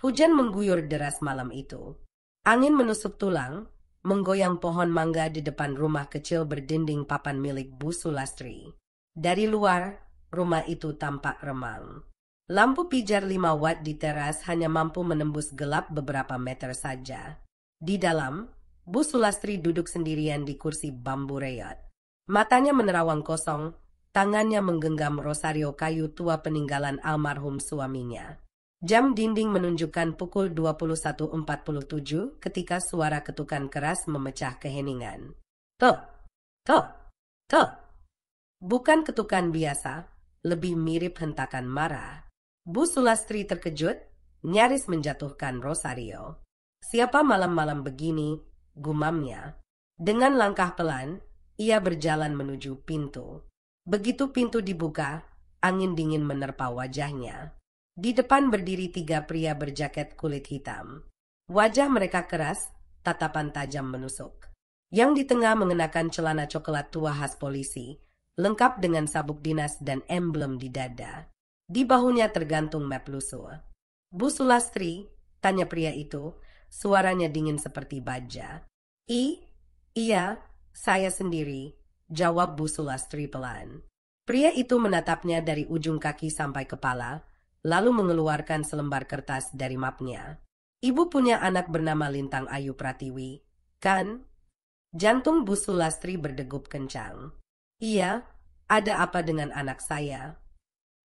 Hujan mengguyur deras malam itu. Angin menusuk tulang, menggoyang pohon mangga di depan rumah kecil berdinding papan milik Bu Sulastri. Dari luar, rumah itu tampak remang. Lampu pijar 5 watt di teras hanya mampu menembus gelap beberapa meter saja. Di dalam, Bu Sulastri duduk sendirian di kursi bambu reot. Matanya menerawang kosong, tangannya menggenggam rosario kayu tua peninggalan almarhum suaminya. Jam dinding menunjukkan pukul 21.47 ketika suara ketukan keras memecah keheningan. Tok, tok, tok. Bukan ketukan biasa, lebih mirip hentakan marah. Bu Sulastri terkejut, nyaris menjatuhkan rosario. Siapa malam-malam begini, gumamnya. Dengan langkah pelan, ia berjalan menuju pintu. Begitu pintu dibuka, angin dingin menerpa wajahnya. Di depan berdiri 3 pria berjaket kulit hitam. Wajah mereka keras, tatapan tajam menusuk. Yang di tengah mengenakan celana coklat tua khas polisi, lengkap dengan sabuk dinas dan emblem di dada. Di bahunya tergantung map lusuh. Bu Sulastri, tanya pria itu, suaranya dingin seperti baja. Iya, saya sendiri, jawab Bu Sulastri pelan. Pria itu menatapnya dari ujung kaki sampai kepala, lalu mengeluarkan selembar kertas dari mapnya. Ibu punya anak bernama Lintang Ayu Pratiwi, kan? Jantung Bu Sulastri berdegup kencang. Iya, ada apa dengan anak saya?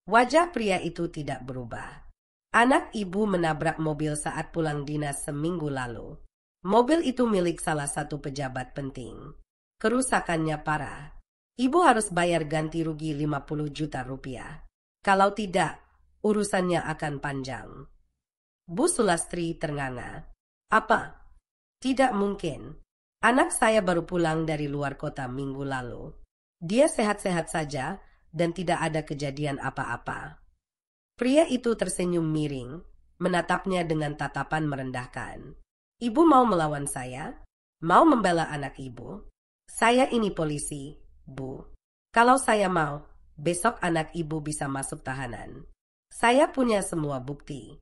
Wajah pria itu tidak berubah. Anak ibu menabrak mobil saat pulang dinas seminggu lalu. Mobil itu milik salah satu pejabat penting. Kerusakannya parah. Ibu harus bayar ganti rugi 50 juta rupiah. Kalau tidak, urusannya akan panjang. Bu Sulastri ternganga. Apa? Tidak mungkin. Anak saya baru pulang dari luar kota minggu lalu. Dia sehat-sehat saja dan tidak ada kejadian apa-apa. Pria itu tersenyum miring, menatapnya dengan tatapan merendahkan. Ibu mau melawan saya? Mau membela anak ibu? Saya ini polisi, Bu. Kalau saya mau, besok anak ibu bisa masuk tahanan. Saya punya semua bukti.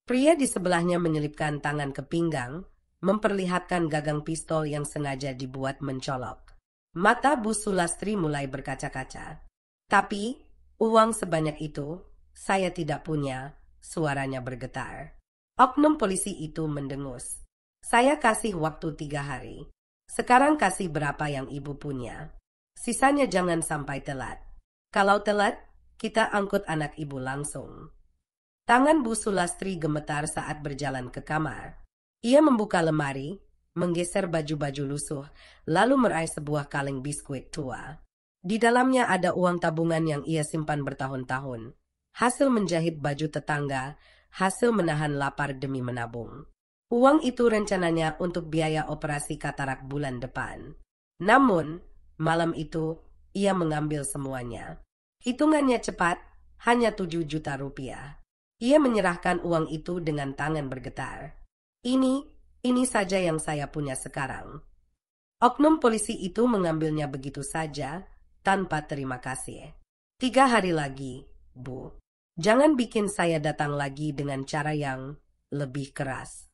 Pria di sebelahnya menyelipkan tangan ke pinggang, memperlihatkan gagang pistol yang sengaja dibuat mencolok. Mata Bu Sulastri mulai berkaca-kaca. Tapi, uang sebanyak itu, saya tidak punya, suaranya bergetar. Oknum polisi itu mendengus. Saya kasih waktu 3 hari. Sekarang kasih berapa yang ibu punya. Sisanya jangan sampai telat. Kalau telat, kita angkut anak ibu langsung. Tangan Bu Sulastri gemetar saat berjalan ke kamar. Ia membuka lemari, menggeser baju-baju lusuh, lalu meraih sebuah kaleng biskuit tua. Di dalamnya ada uang tabungan yang ia simpan bertahun-tahun. Hasil menjahit baju tetangga, hasil menahan lapar demi menabung. Uang itu rencananya untuk biaya operasi katarak bulan depan. Namun, malam itu, ia mengambil semuanya. Hitungannya cepat, hanya 7 juta rupiah. Ia menyerahkan uang itu dengan tangan bergetar. Ini saja yang saya punya sekarang. Oknum polisi itu mengambilnya begitu saja, tanpa terima kasih. 3 hari lagi, Bu. Jangan bikin saya datang lagi dengan cara yang lebih keras.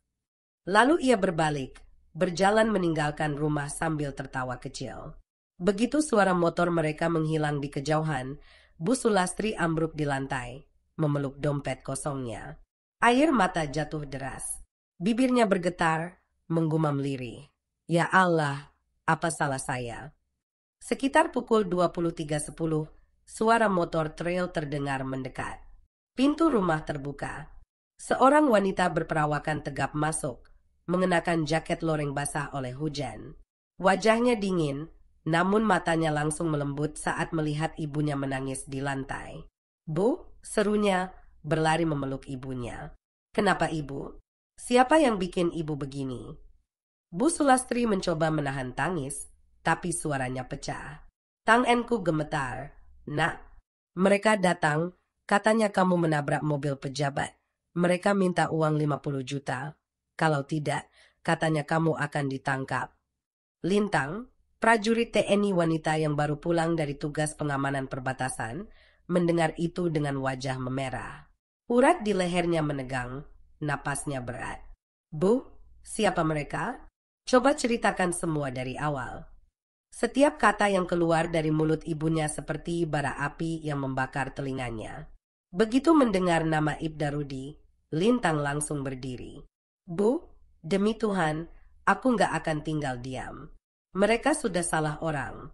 Lalu ia berbalik, berjalan meninggalkan rumah sambil tertawa kecil. Begitu suara motor mereka menghilang di kejauhan, Bu Sulastri ambruk di lantai, memeluk dompet kosongnya. Air mata jatuh deras. Bibirnya bergetar, menggumam lirih. Ya Allah, apa salah saya? Sekitar pukul 23.10, suara motor trail terdengar mendekat. Pintu rumah terbuka. Seorang wanita berperawakan tegap masuk, mengenakan jaket loreng basah oleh hujan. Wajahnya dingin, namun matanya langsung melembut saat melihat ibunya menangis di lantai. Bu, serunya, berlari memeluk ibunya. Kenapa ibu? Siapa yang bikin ibu begini? Bu Sulastri mencoba menahan tangis, tapi suaranya pecah. Tanganku gemetar. Nak, mereka datang, katanya kamu menabrak mobil pejabat. Mereka minta uang 50 juta. Kalau tidak, katanya kamu akan ditangkap. Lintang, prajurit TNI wanita yang baru pulang dari tugas pengamanan perbatasan, mendengar itu dengan wajah memerah. Urat di lehernya menegang, napasnya berat. Bu, siapa mereka? Coba ceritakan semua dari awal. Setiap kata yang keluar dari mulut ibunya seperti bara api yang membakar telinganya. Begitu mendengar nama Ibda Rudi, Lintang langsung berdiri. Bu, demi Tuhan, aku nggak akan tinggal diam. Mereka sudah salah orang.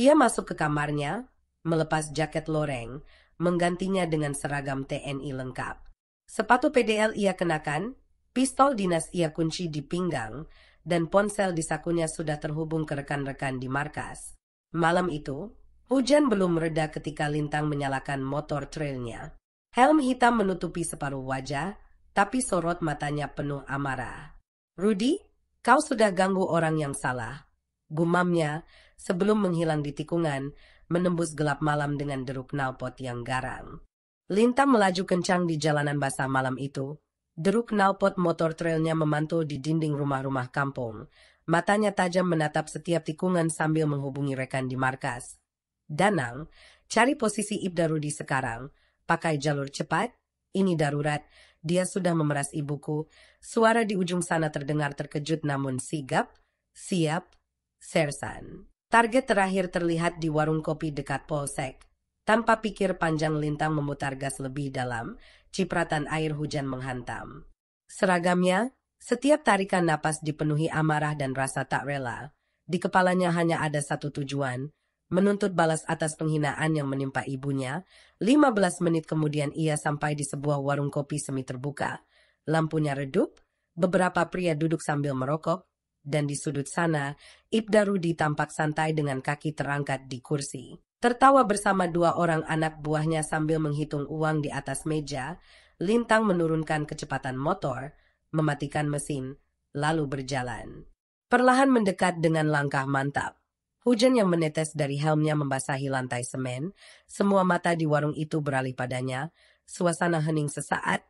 Ia masuk ke kamarnya, melepas jaket loreng, menggantinya dengan seragam TNI lengkap. Sepatu PDL ia kenakan, pistol dinas ia kunci di pinggang, dan ponsel di sakunya sudah terhubung ke rekan-rekan di markas. Malam itu, hujan belum mereda ketika Lintang menyalakan motor trailnya. Helm hitam menutupi separuh wajah, tapi sorot matanya penuh amarah. Rudi, kau sudah ganggu orang yang salah. Gumamnya, sebelum menghilang di tikungan, menembus gelap malam dengan deruk knalpot yang garang. Lintang melaju kencang di jalanan basah malam itu. Deruk knalpot motor trailnya memantul di dinding rumah-rumah kampung. Matanya tajam menatap setiap tikungan sambil menghubungi rekan di markas. Danang, cari posisi Ibda Rudi sekarang. Pakai jalur cepat, ini darurat. Dia sudah memeras ibuku. Suara di ujung sana terdengar terkejut namun sigap. Siap, Sersan. Target terakhir terlihat di warung kopi dekat Polsek. Tanpa pikir panjang Lintang memutar gas lebih dalam, cipratan air hujan menghantam. Seragamnya, setiap tarikan napas dipenuhi amarah dan rasa tak rela. Di kepalanya hanya ada satu tujuan, menuntut balas atas penghinaan yang menimpa ibunya. 15 menit kemudian ia sampai di sebuah warung kopi semi terbuka. Lampunya redup, beberapa pria duduk sambil merokok, dan di sudut sana, Ibda Rudi tampak santai dengan kaki terangkat di kursi. Tertawa bersama dua orang anak buahnya sambil menghitung uang di atas meja. Lintang menurunkan kecepatan motor, mematikan mesin, lalu berjalan. Perlahan mendekat dengan langkah mantap. Hujan yang menetes dari helmnya membasahi lantai semen. Semua mata di warung itu beralih padanya. Suasana hening sesaat,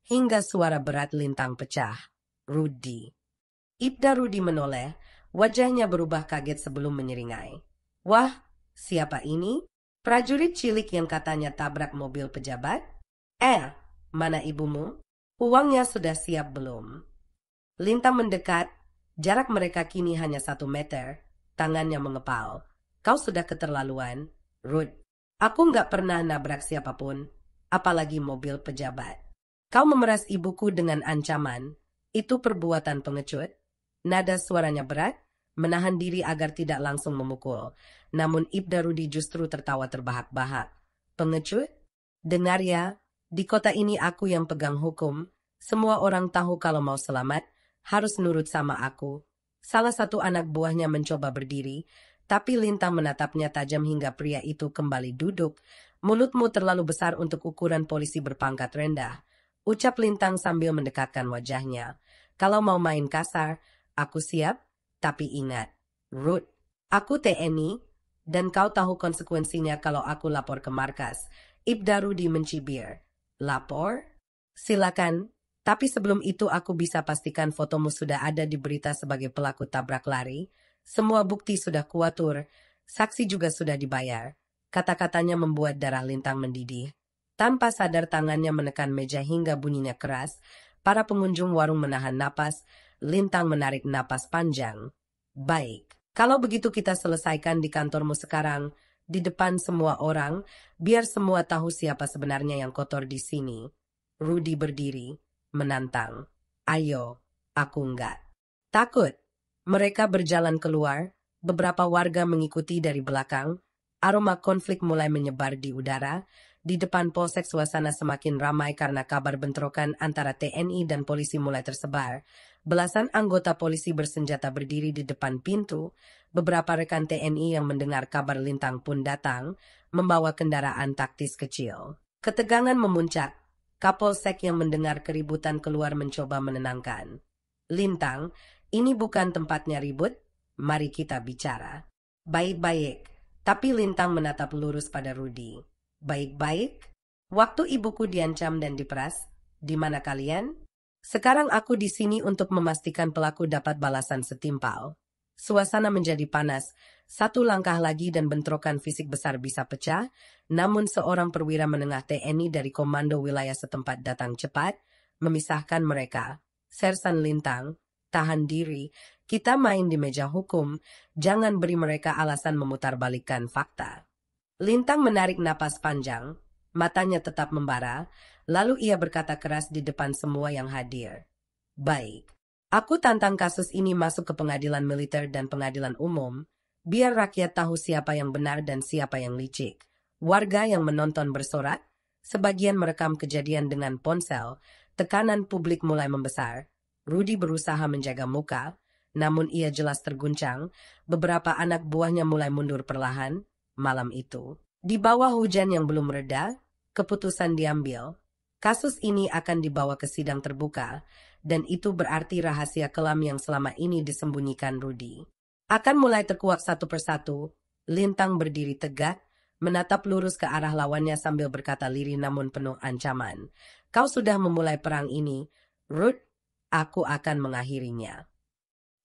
hingga suara berat Lintang pecah. Rudi. Ibda Rudi menoleh, wajahnya berubah kaget sebelum menyeringai. Wah, siapa ini? Prajurit cilik yang katanya tabrak mobil pejabat? Mana ibumu? Uangnya sudah siap belum? Lintang mendekat, jarak mereka kini hanya 1 meter, tangannya mengepal. Kau sudah keterlaluan, Rud. Aku nggak pernah nabrak siapapun, apalagi mobil pejabat. Kau memeras ibuku dengan ancaman, itu perbuatan pengecut. Nada suaranya berat, menahan diri agar tidak langsung memukul. Namun Ibda Rudi justru tertawa terbahak-bahak. Pengecut? Dengar ya, di kota ini aku yang pegang hukum. Semua orang tahu kalau mau selamat, harus nurut sama aku. Salah satu anak buahnya mencoba berdiri, tapi Lintang menatapnya tajam hingga pria itu kembali duduk. Mulutmu terlalu besar untuk ukuran polisi berpangkat rendah, ucap Lintang sambil mendekatkan wajahnya. Kalau mau main kasar, aku siap. Tapi ingat, Ruth, aku TNI, dan kau tahu konsekuensinya kalau aku lapor ke markas. Ibda Rudi mencibir. Lapor? Silakan, tapi sebelum itu aku bisa pastikan fotomu sudah ada di berita sebagai pelaku tabrak lari. Semua bukti sudah kuatur, saksi juga sudah dibayar. Kata-katanya membuat darah Lintang mendidih. Tanpa sadar tangannya menekan meja hingga bunyinya keras. Para pengunjung warung menahan napas. Lintang menarik napas panjang. Baik, kalau begitu kita selesaikan di kantormu sekarang, di depan semua orang, biar semua tahu siapa sebenarnya yang kotor di sini. Rudi berdiri, menantang. Ayo, aku enggak takut. Mereka berjalan keluar, beberapa warga mengikuti dari belakang. Aroma konflik mulai menyebar di udara. Di depan polsek suasana semakin ramai karena kabar bentrokan antara TNI dan polisi mulai tersebar. Belasan anggota polisi bersenjata berdiri di depan pintu. Beberapa rekan TNI yang mendengar kabar Lintang pun datang, membawa kendaraan taktis kecil. Ketegangan memuncak. Kapolsek yang mendengar keributan keluar mencoba menenangkan. Lintang, ini bukan tempatnya ribut, mari kita bicara. Baik-baik, tapi Lintang menatap lurus pada Rudi. Baik-baik, waktu ibuku diancam dan diperas, di mana kalian? Sekarang aku di sini untuk memastikan pelaku dapat balasan setimpal. Suasana menjadi panas, satu langkah lagi dan bentrokan fisik besar bisa pecah, namun seorang perwira menengah TNI dari komando wilayah setempat datang cepat, memisahkan mereka. Sersan Lintang, tahan diri, kita main di meja hukum, jangan beri mereka alasan memutarbalikkan fakta. Lintang menarik napas panjang, matanya tetap membara, lalu ia berkata keras di depan semua yang hadir. Baik, aku tantang kasus ini masuk ke pengadilan militer dan pengadilan umum, biar rakyat tahu siapa yang benar dan siapa yang licik. Warga yang menonton bersorak, sebagian merekam kejadian dengan ponsel, tekanan publik mulai membesar. Rudy berusaha menjaga muka, namun ia jelas terguncang, beberapa anak buahnya mulai mundur perlahan. Malam itu, di bawah hujan yang belum reda, keputusan diambil. Kasus ini akan dibawa ke sidang terbuka, dan itu berarti rahasia kelam yang selama ini disembunyikan Rudy akan mulai terkuak satu persatu. Lintang berdiri tegak, menatap lurus ke arah lawannya sambil berkata lirih namun penuh ancaman. Kau sudah memulai perang ini, Ruth, aku akan mengakhirinya.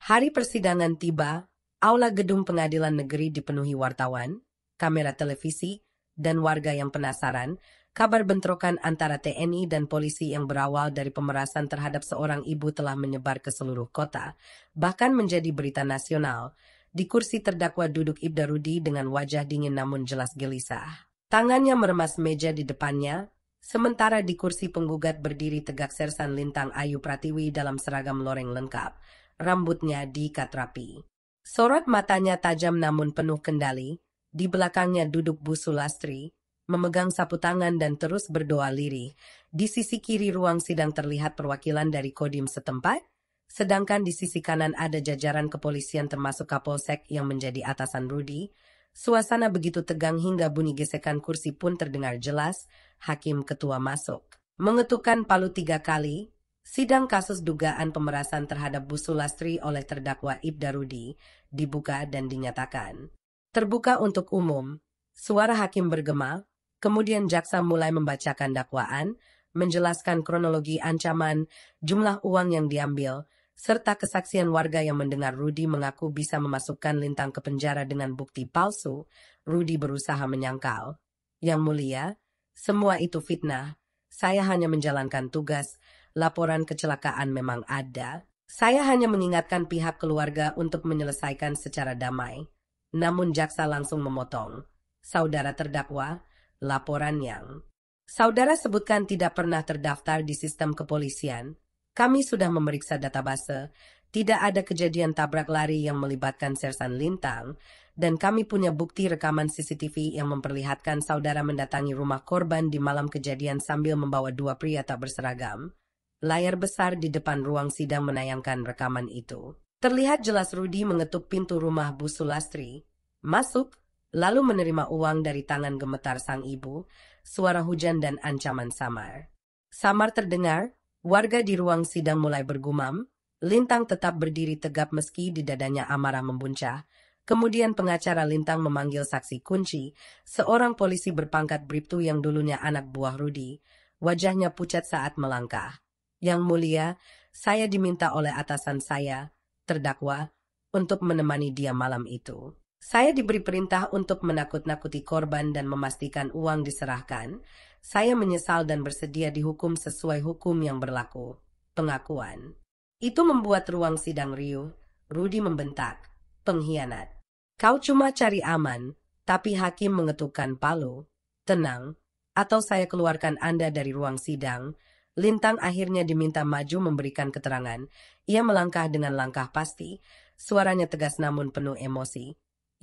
Hari persidangan tiba, aula gedung pengadilan negeri dipenuhi wartawan, kamera televisi, dan warga yang penasaran. Kabar bentrokan antara TNI dan polisi yang berawal dari pemerasan terhadap seorang ibu telah menyebar ke seluruh kota, bahkan menjadi berita nasional. Di kursi terdakwa duduk Ibda Rudy dengan wajah dingin namun jelas gelisah. Tangannya meremas meja di depannya, sementara di kursi penggugat berdiri tegak Sersan Lintang Ayu Pratiwi dalam seragam loreng lengkap, rambutnya diikat rapi. Sorot matanya tajam namun penuh kendali, di belakangnya duduk Bu Sulastri, memegang sapu tangan dan terus berdoa lirih. Di sisi kiri ruang sidang terlihat perwakilan dari Kodim setempat, sedangkan di sisi kanan ada jajaran kepolisian termasuk Kapolsek yang menjadi atasan Rudy. Suasana begitu tegang hingga bunyi gesekan kursi pun terdengar jelas. Hakim ketua masuk, mengetukkan palu 3 kali. Sidang kasus dugaan pemerasan terhadap Bu Sulastri oleh terdakwa Ibda Rudy dibuka dan dinyatakan terbuka untuk umum. Suara hakim bergema. Kemudian jaksa mulai membacakan dakwaan, menjelaskan kronologi ancaman, jumlah uang yang diambil, serta kesaksian warga yang mendengar Rudy mengaku bisa memasukkan Lintang ke penjara dengan bukti palsu. Rudy berusaha menyangkal. Yang mulia, semua itu fitnah. Saya hanya menjalankan tugas. Laporan kecelakaan memang ada. Saya hanya mengingatkan pihak keluarga untuk menyelesaikan secara damai. Namun jaksa langsung memotong. Saudara terdakwa, laporan yang saudara sebutkan tidak pernah terdaftar di sistem kepolisian. Kami sudah memeriksa database, tidak ada kejadian tabrak lari yang melibatkan Sersan Lintang, dan kami punya bukti rekaman CCTV yang memperlihatkan saudara mendatangi rumah korban di malam kejadian sambil membawa 2 pria tak berseragam. Layar besar di depan ruang sidang menayangkan rekaman itu. Terlihat jelas Rudy mengetuk pintu rumah Bu Sulastri, masuk, lalu menerima uang dari tangan gemetar sang ibu. Suara hujan dan ancaman samar terdengar. Warga di ruang sidang mulai bergumam. Lintang tetap berdiri tegap meski di dadanya amarah membuncah. Kemudian pengacara Lintang memanggil saksi kunci, seorang polisi berpangkat Bribtu yang dulunya anak buah Rudy. Wajahnya pucat saat melangkah. Yang mulia, saya diminta oleh atasan saya, terdakwa, untuk menemani dia malam itu. Saya diberi perintah untuk menakut-nakuti korban dan memastikan uang diserahkan. Saya menyesal dan bersedia dihukum sesuai hukum yang berlaku. Pengakuan itu membuat ruang sidang riuh. Rudy membentak, pengkhianat. Kau cuma cari aman, tapi hakim mengetukkan palu. Tenang, atau saya keluarkan Anda dari ruang sidang. Lintang akhirnya diminta maju memberikan keterangan. Ia melangkah dengan langkah pasti. Suaranya tegas namun penuh emosi.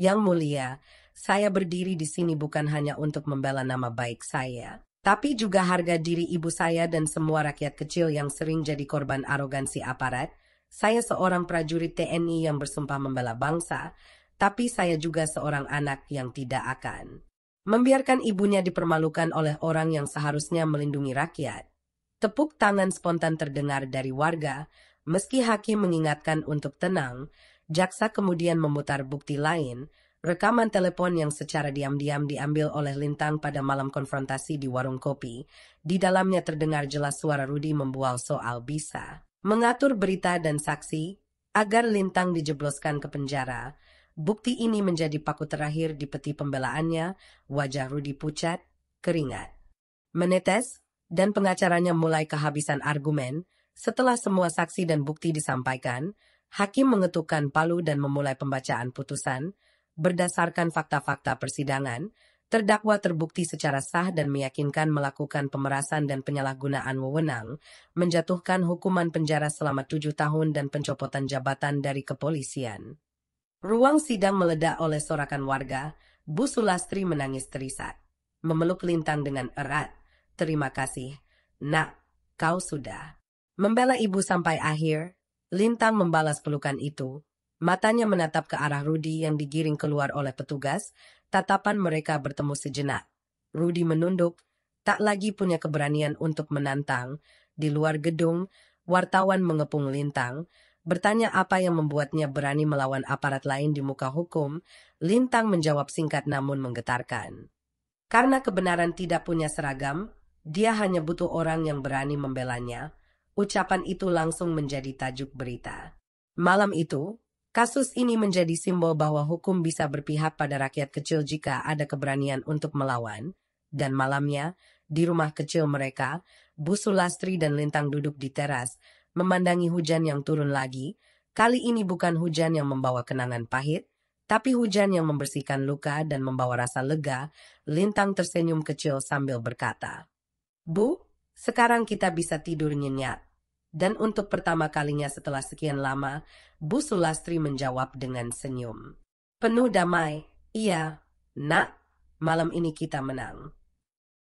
Yang mulia, saya berdiri di sini bukan hanya untuk membela nama baik saya, tapi juga harga diri ibu saya dan semua rakyat kecil yang sering jadi korban arogansi aparat. Saya seorang prajurit TNI yang bersumpah membela bangsa, tapi saya juga seorang anak yang tidak akan membiarkan ibunya dipermalukan oleh orang yang seharusnya melindungi rakyat. Tepuk tangan spontan terdengar dari warga. Meski hakim mengingatkan untuk tenang, jaksa kemudian memutar bukti lain, rekaman telepon yang secara diam-diam diambil oleh Lintang pada malam konfrontasi di warung kopi. Di dalamnya terdengar jelas suara Rudy membual soal bisa mengatur berita dan saksi agar Lintang dijebloskan ke penjara. Bukti ini menjadi paku terakhir di peti pembelaannya. Wajah Rudy pucat, keringat menetes, dan pengacaranya mulai kehabisan argumen. Setelah semua saksi dan bukti disampaikan, hakim mengetukkan palu dan memulai pembacaan putusan. Berdasarkan fakta-fakta persidangan, terdakwa terbukti secara sah dan meyakinkan melakukan pemerasan dan penyalahgunaan wewenang, menjatuhkan hukuman penjara selama 7 tahun dan pencopotan jabatan dari kepolisian. Ruang sidang meledak oleh sorakan warga. Bu Sulastri menangis terisak, memeluk Lintang dengan erat. "Terima kasih, Nak, kau sudah membela ibu sampai akhir." Lintang membalas pelukan itu. Matanya menatap ke arah Rudi yang digiring keluar oleh petugas. Tatapan mereka bertemu sejenak. Rudi menunduk, tak lagi punya keberanian untuk menantang. Di luar gedung, wartawan mengepung Lintang, bertanya apa yang membuatnya berani melawan aparat lain di muka hukum. Lintang menjawab singkat namun menggetarkan. Karena kebenaran tidak punya seragam, dia hanya butuh orang yang berani membelanya. Ucapan itu langsung menjadi tajuk berita. Malam itu, kasus ini menjadi simbol bahwa hukum bisa berpihak pada rakyat kecil jika ada keberanian untuk melawan. Dan malamnya, di rumah kecil mereka, Bu Sulastri dan Lintang duduk di teras, memandangi hujan yang turun lagi. Kali ini bukan hujan yang membawa kenangan pahit, tapi hujan yang membersihkan luka dan membawa rasa lega. Lintang tersenyum kecil sambil berkata, "Bu, sekarang kita bisa tidur nyenyak." Dan untuk pertama kalinya setelah sekian lama, Bu Sulastri menjawab dengan senyum penuh damai, "Iya, Nak, malam ini kita menang."